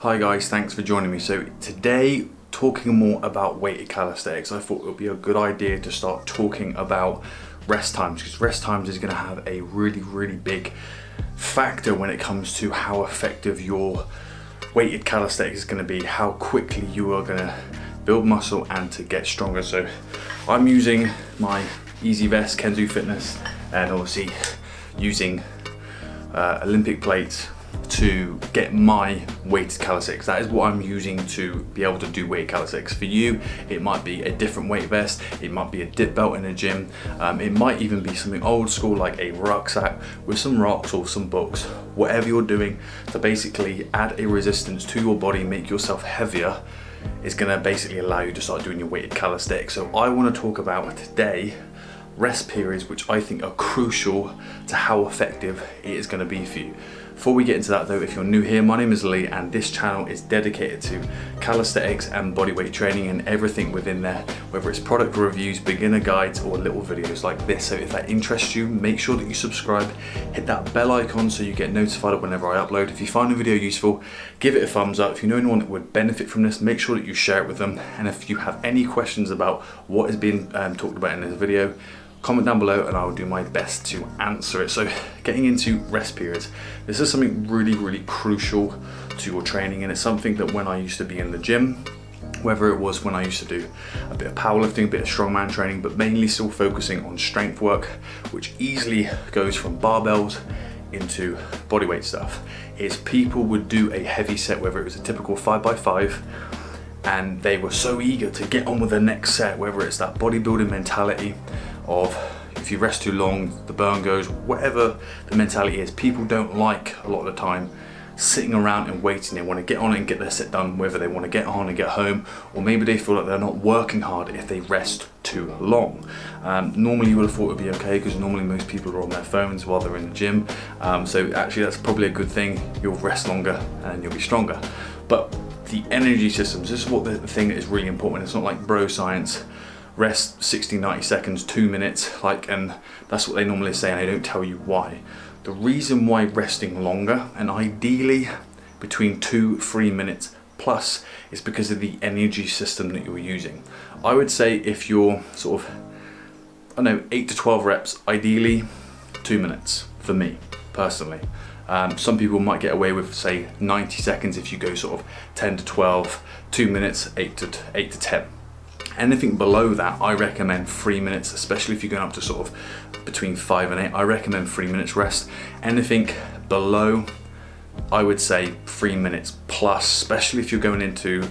Hi guys, thanks for joining me. So today, talking more about weighted calisthenics, I thought it would be a good idea to start talking about rest times, because rest times is going to have a really big factor when it comes to how effective your weighted calisthenics is going to be, how quickly you are going to build muscle and to get stronger. So I'm using my Easy Vest Kenzo Fitness and obviously using Olympic plates to get my weighted calisthenics. That is what I'm using to be able to do weighted calisthenics. For you, it might be a different weight vest, it might be a dip belt in a gym, it might even be something old school like a rucksack with some rocks or some books. Whatever you're doing to basically add a resistance to your body, make yourself heavier, is going to basically allow you to start doing your weighted calisthenics. So I want to talk about today rest periods, which I think are crucial to how effective it is going to be for you. Before we get into that though, if you're new here, my name is Lee and this channel is dedicated to calisthenics and bodyweight training and everything within there, whether it's product reviews, beginner guides, or little videos like this. So if that interests you, make sure that you subscribe, hit that bell icon so you get notified whenever I upload. If you find the video useful, give it a thumbs up. If you know anyone that would benefit from this, make sure that you share it with them. And if you have any questions about what is being talked about in this video, comment down below and I will do my best to answer it. So getting into rest periods, this is something really crucial to your training, and it's something that when I used to be in the gym, whether it was when I used to do a bit of powerlifting, a bit of strongman training, but mainly still focusing on strength work, which easily goes from barbells into bodyweight stuff, is people would do a heavy set, whether it was a typical 5x5, and they were so eager to get on with the next set, whether it's that bodybuilding mentality of if you rest too long, the burn goes, whatever the mentality is. People don't like a lot of the time sitting around and waiting. They want to get on and get their set done, whether they want to get on and get home, or maybe they feel like they're not working hard if they rest too long. Normally you would have thought it would be okay, because normally most people are on their phones while they're in the gym. So actually that's probably a good thing. You'll rest longer and you'll be stronger. But the energy systems, this is what the thing that is really important. It's not like bro science, rest 60-90 seconds, 2 minutes, and that's what they normally say, and they don't tell you why. The reason why resting longer, and ideally between 2-3 minutes plus, is because of the energy system that you're using. I would say if you're sort of, I don't know, 8 to 12 reps, ideally 2 minutes for me personally. Some people might get away with say 90 seconds if you go sort of 10 to 12, 2 minutes, 8 to 10. Anything below that, I recommend 3 minutes, especially if you're going up to sort of between 5 and 8. I recommend 3 minutes rest. Anything below, I would say 3 minutes plus, especially if you're going into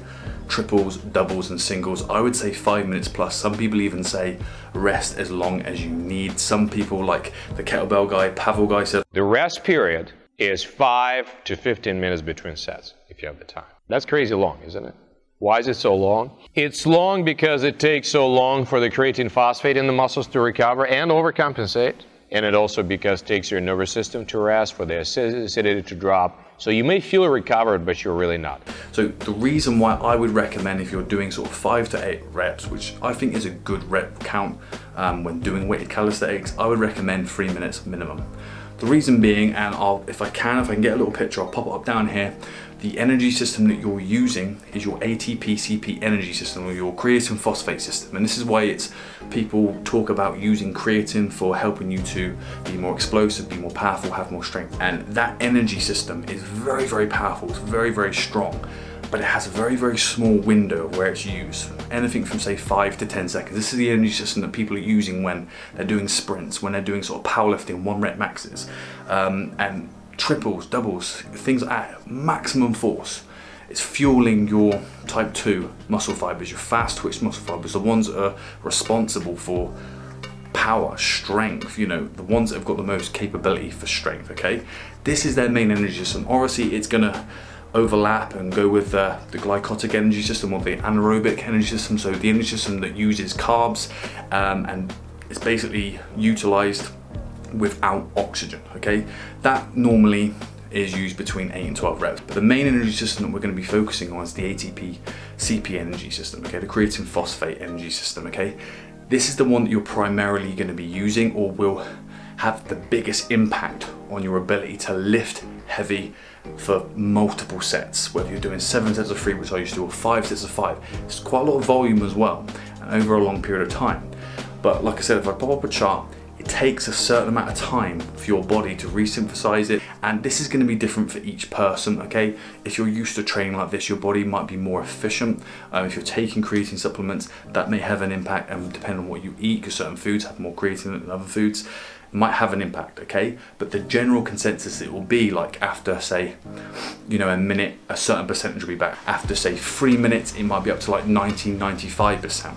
triples, doubles and singles. I would say 5 minutes plus. Some people even say rest as long as you need. Some people, like the kettlebell guy, Pavel guy, said the rest period is 5 to 15 minutes between sets if you have the time. That's crazy long, isn't it? Why is it so long? It's long because it takes so long for the creatine phosphate in the muscles to recover and overcompensate. And it also because it takes your nervous system to rest, for the acidity to drop. So you may feel recovered, but you're really not. So the reason why I would recommend, if you're doing sort of 5 to 8 reps, which I think is a good rep count when doing weighted calisthenics, I would recommend 3 minutes minimum. The reason being, and if I can get a little picture, I'll pop it up down here. The energy system that you're using is your ATP-CP energy system, or your creatine phosphate system. And this is why people talk about using creatine for helping you to be more explosive, be more powerful, have more strength. And that energy system is very powerful. It's very strong. But it has a very small window of where it's used. Anything from say 5 to 10 seconds. This is the energy system that people are using when they're doing sprints, when they're doing sort of powerlifting, 1 rep maxes, and triples, doubles, things at maximum force. It's fueling your type 2 muscle fibers, your fast twitch muscle fibers, the ones that are responsible for power, strength, you know, the ones that have got the most capability for strength, okay? This is their main energy system. Obviously, it's gonna overlap and go with the glycotic energy system or the anaerobic energy system, so the energy system that uses carbs and it's basically utilized without oxygen, okay? That normally is used between 8 and 12 reps, but the main energy system that we're going to be focusing on is the ATP-CP energy system, okay? The creatine phosphate energy system, okay? This is the one that you're primarily going to be using, or will have the biggest impact on your ability to lift heavy for multiple sets, whether you're doing 7 sets of 3, which I used to do, or 5 sets of 5. It's quite a lot of volume as well, and over a long period of time. But like I said, if I pop up a chart, it takes a certain amount of time for your body to resynthesize it, and this is going to be different for each person, okay? If you're used to training like this, your body might be more efficient. If you're taking creatine supplements, that may have an impact, and depending on what you eat, because certain foods have more creatine than other foods, it might have an impact, okay? But the general consensus, it will be like after, say, you know, a minute, a certain percentage will be back. After, say, 3 minutes, it might be up to like 90–95%,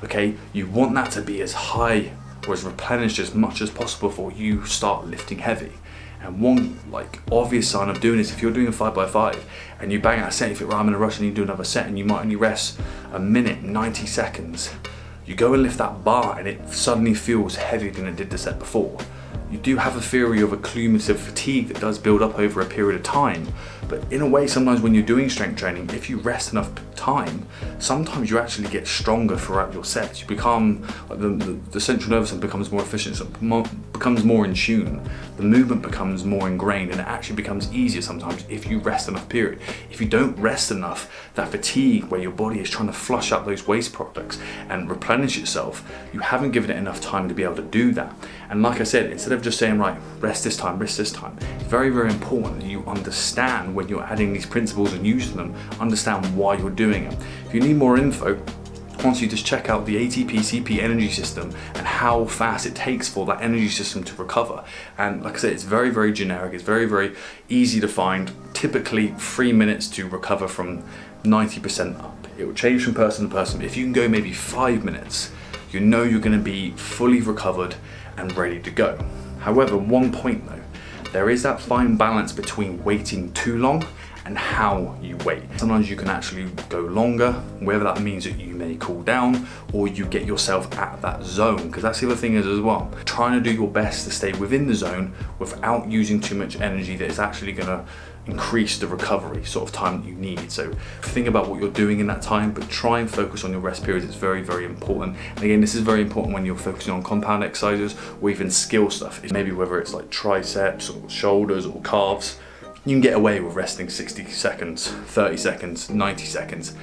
okay? You want that to be as high or as replenished as much as possible before you start lifting heavy. And one like obvious sign of doing this, if you're doing a 5x5 and you bang out a set, you think, right, I'm in a rush and you do another set, and you might only rest a minute, 90 seconds. You go and lift that bar and it suddenly feels heavier than it did the set before. You do have a theory of accumulative fatigue that does build up over a period of time, but in a way, sometimes when you're doing strength training, if you rest enough time, sometimes you actually get stronger throughout your sets. You become, like the central nervous system becomes more efficient, so it becomes more in tune. The movement becomes more ingrained, and it actually becomes easier sometimes if you rest enough period. If you don't rest enough, that fatigue where your body is trying to flush out those waste products and replenish itself, you haven't given it enough time to be able to do that. And like I said, instead of just saying, right, rest this time, it's very, very important that you understand when you're adding these principles and using them, understand why you're doing it. If you need more info, once you just check out the ATP-CP energy system and how fast it takes for that energy system to recover. And like I said, it's very, very generic. It's very, very easy to find. Typically 3 minutes to recover from 90% up. It will change from person to person. If you can go maybe 5 minutes, you know you're going to be fully recovered and ready to go. However, one point though, there is that fine balance between waiting too long and how you wait. Sometimes you can actually go longer, whether that means that you may cool down or you get yourself at that zone, because that's the other thing is as well, trying to do your best to stay within the zone without using too much energy that is actually going to increase the recovery sort of time that you need. So think about what you're doing in that time, but try and focus on your rest periods. It's very, very important. And again, this is very important when you're focusing on compound exercises or even skill stuff. Maybe whether it's like triceps or shoulders or calves, you can get away with resting 60 seconds, 30 seconds, 90 seconds,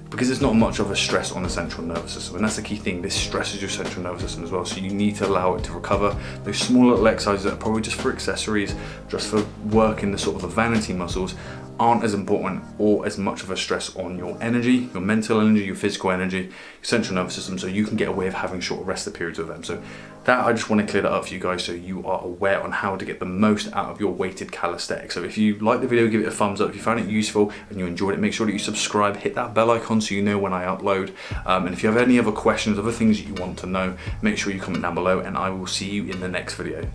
because it's not much of a stress on the central nervous system. And that's the key thing, this stresses your central nervous system as well, so you need to allow it to recover. Those small little exercises that are probably just for accessories, just for working the sort of the vanity muscles, aren't as important or as much of a stress on your energy, your mental energy, your physical energy, your central nervous system, so you can get away with having shorter rested periods with them. So that, I just want to clear that up for you guys so you are aware on how to get the most out of your weighted calisthenics. So if you like the video, give it a thumbs up. If you found it useful and you enjoyed it, make sure that you subscribe, hit that bell icon so you know when I upload. And if you have any other questions, other things that you want to know, make sure you comment down below, and I will see you in the next video.